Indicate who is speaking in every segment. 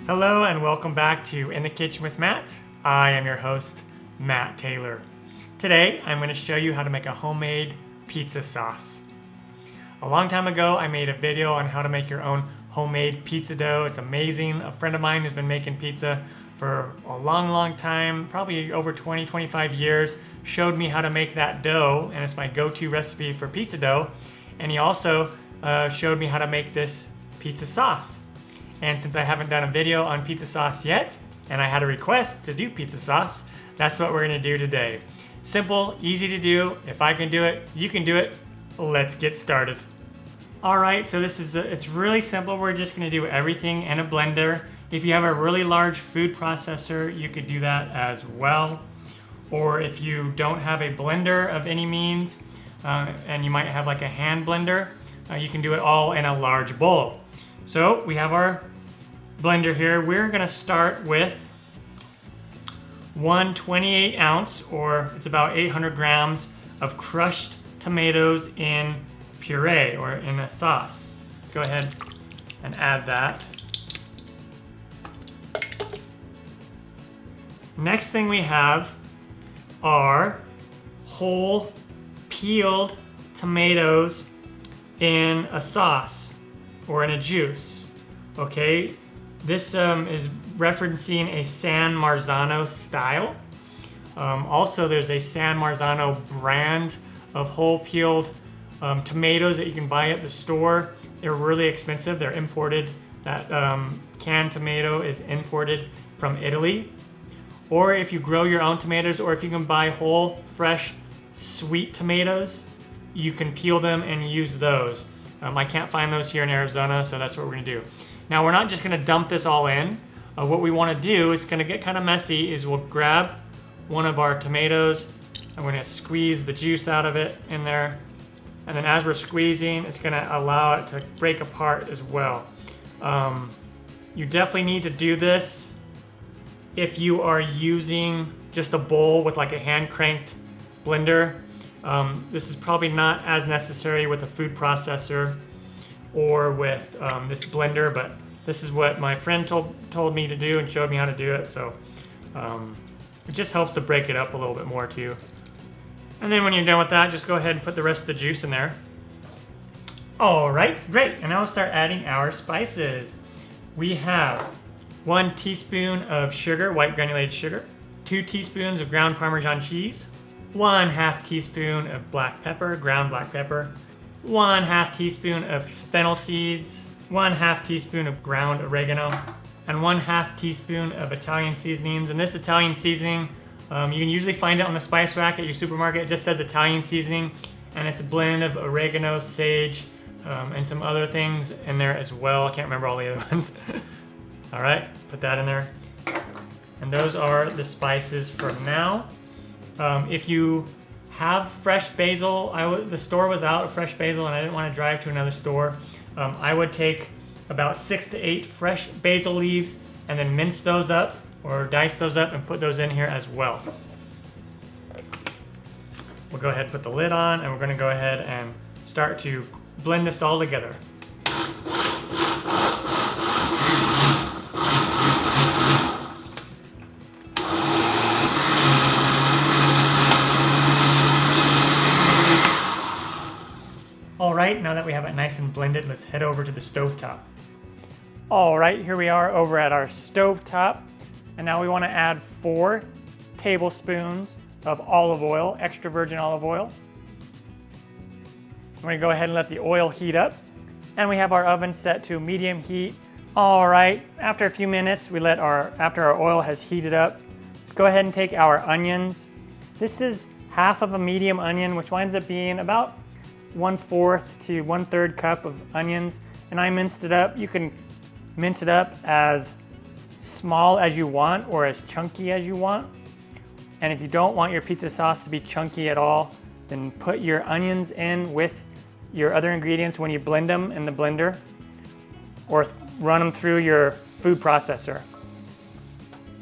Speaker 1: Hello and welcome back to In the Kitchen with Matt. I am your host, Matt Taylor. Today, I'm going to show you how to make a homemade pizza sauce. A long time ago, I made a video on how to make your own homemade pizza dough. It's amazing. A friend of mine has been making pizza for a long time, probably over 25 years, showed me how to make that dough, and it's my go-to recipe for pizza dough. And he also showed me how to make this pizza sauce. And since I haven't done a video on pizza sauce yet, and I had a request to do pizza sauce, that's what we're gonna do today. Simple, easy to do. If I can do it, you can do it. Let's get started. All right, so it's really simple. We're just gonna do everything in a blender. If you have a really large food processor, you could do that as well. Or if you don't have a blender of any means, and you might have like a hand blender, you can do it all in a large bowl. So we have our blender here. We're gonna start with one 28 ounce, or it's about 800 grams of crushed tomatoes in puree or in a sauce. Go ahead and add that. Next thing we have are whole peeled tomatoes in a sauce or in a juice. Okay, this is referencing a San Marzano style. Also, there's a San Marzano brand of whole peeled tomatoes that you can buy at the store. They're really expensive. They're imported. That canned tomato is imported from Italy. Or if you grow your own tomatoes, or if you can buy whole, fresh, sweet tomatoes, you can peel them and use those. I can't find those here in Arizona, so that's what we're gonna do. Now, we're not just gonna dump this all in. What we wanna do, is gonna get kind of messy, is we'll grab one of our tomatoes. I'm gonna squeeze the juice out of it in there. And then as we're squeezing, it's gonna allow it to break apart as well. You definitely need to do this if you are using just a bowl with like a hand cranked blender. This is probably not as necessary with a food processor or with this blender, but this is what my friend told me to do and showed me how to do it. So it just helps to break it up a little bit more too. And then when you're done with that, just go ahead and put the rest of the juice in there. All right, great. And now we'll start adding our spices. We have 1 teaspoon of sugar, white granulated sugar, 2 teaspoons of ground Parmesan cheese, 1/2 teaspoon of black pepper, ground black pepper, 1/2 teaspoon of fennel seeds, 1/2 teaspoon of ground oregano, and 1/2 teaspoon of Italian seasonings. And this Italian seasoning, you can usually find it on the spice rack at your supermarket. It just says Italian seasoning, and it's a blend of oregano, sage, and some other things in there as well. I can't remember all the other ones. All right, put that in there. And those are the spices for now. If you have fresh basil, the store was out of fresh basil and I didn't want to drive to another store. I would take about 6 to 8 fresh basil leaves and then mince those up or dice those up and put those in here as well. We'll go ahead and put the lid on, and we're going to go ahead and start to blend this all together. All right, now that we have it nice and blended, let's head over to the stovetop. All right, here we are over at our stovetop. And now we want to add 4 tablespoons of olive oil, extra virgin olive oil. I'm going to go ahead and let the oil heat up. And we have our oven set to medium heat. All right, after a few minutes, after our oil has heated up, let's go ahead and take our onions. This is half of a medium onion, which winds up being about 1/4 to 1/3 cup of onions, and I minced it up. You can mince it up as small as you want or as chunky as you want. And if you don't want your pizza sauce to be chunky at all, then put your onions in with your other ingredients when you blend them in the blender, or run them through your food processor.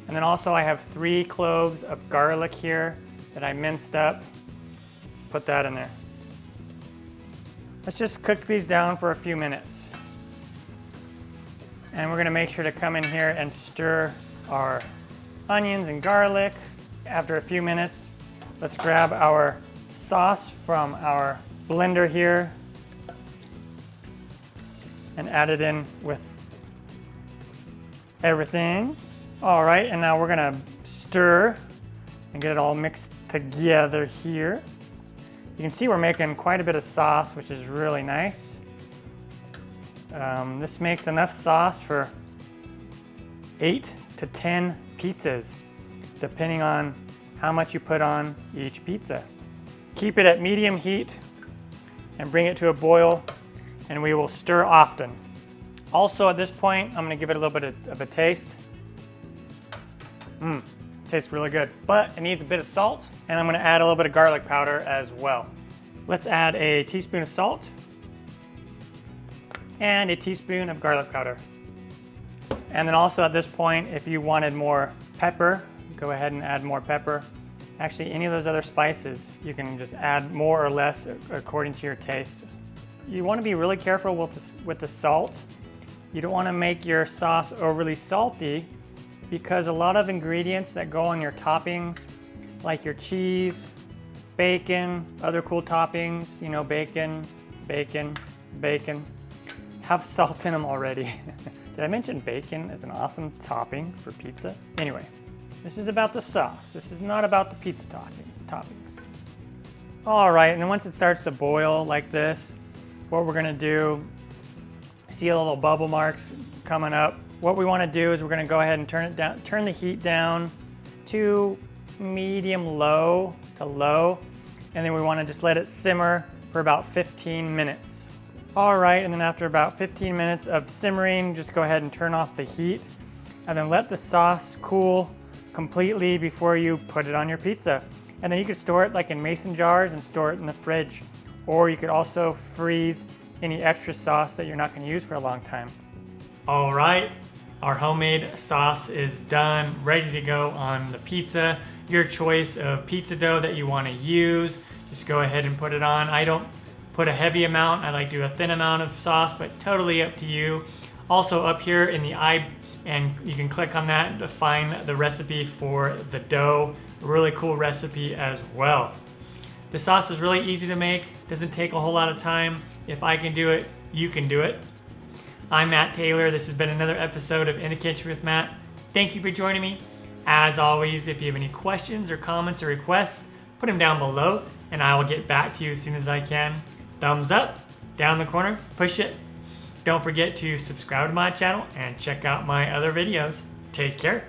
Speaker 1: And then also I have 3 cloves of garlic here that I minced up. Put that in there. Let's just cook these down for a few minutes. And we're gonna make sure to come in here and stir our onions and garlic. After a few minutes, let's grab our sauce from our blender here and add it in with everything. All right, and now we're gonna stir and get it all mixed together here. You can see we're making quite a bit of sauce, which is really nice. This makes enough sauce for 8 to 10 pizzas, depending on how much you put on each pizza. Keep it at medium heat and bring it to a boil, and we will stir often. Also at this point, I'm gonna give it a little bit of a taste. Tastes really good, but it needs a bit of salt, and I'm gonna add a little bit of garlic powder as well. Let's add a teaspoon of salt and a teaspoon of garlic powder. And then also at this point, if you wanted more pepper, go ahead and add more pepper. Actually, any of those other spices, you can just add more or less according to your taste. You wanna be really careful with the salt. You don't wanna make your sauce overly salty, because a lot of ingredients that go on your toppings, like your cheese, bacon, other cool toppings, you know, bacon, have salt in them already. Did I mention bacon is an awesome topping for pizza? Anyway, this is about the sauce. This is not about the pizza toppings. All right, and then once it starts to boil like this, what we're gonna do, see a little bubble marks coming up. What we wanna do is we're gonna go ahead and turn the heat down to medium low to low, and then we wanna just let it simmer for about 15 minutes. All right, and then after about 15 minutes of simmering, just go ahead and turn off the heat, and then let the sauce cool completely before you put it on your pizza. And then you could store it like in mason jars and store it in the fridge, or you could also freeze any extra sauce that you're not gonna use for a long time. All right, our homemade sauce is done, ready to go on the pizza. Your choice of pizza dough that you want to use, just go ahead and put it on. I don't put a heavy amount, I like to do a thin amount of sauce, but totally up to you. Also up here in the eye, and you can click on that to find the recipe for the dough. A really cool recipe as well. The sauce is really easy to make, doesn't take a whole lot of time. If I can do it, you can do it. I'm Matt Taylor. This has been another episode of In the Kitchen with Matt. Thank you for joining me. As always, if you have any questions or comments or requests, put them down below and I will get back to you as soon as I can. Thumbs up, down the corner, push it. Don't forget to subscribe to my channel and check out my other videos. Take care.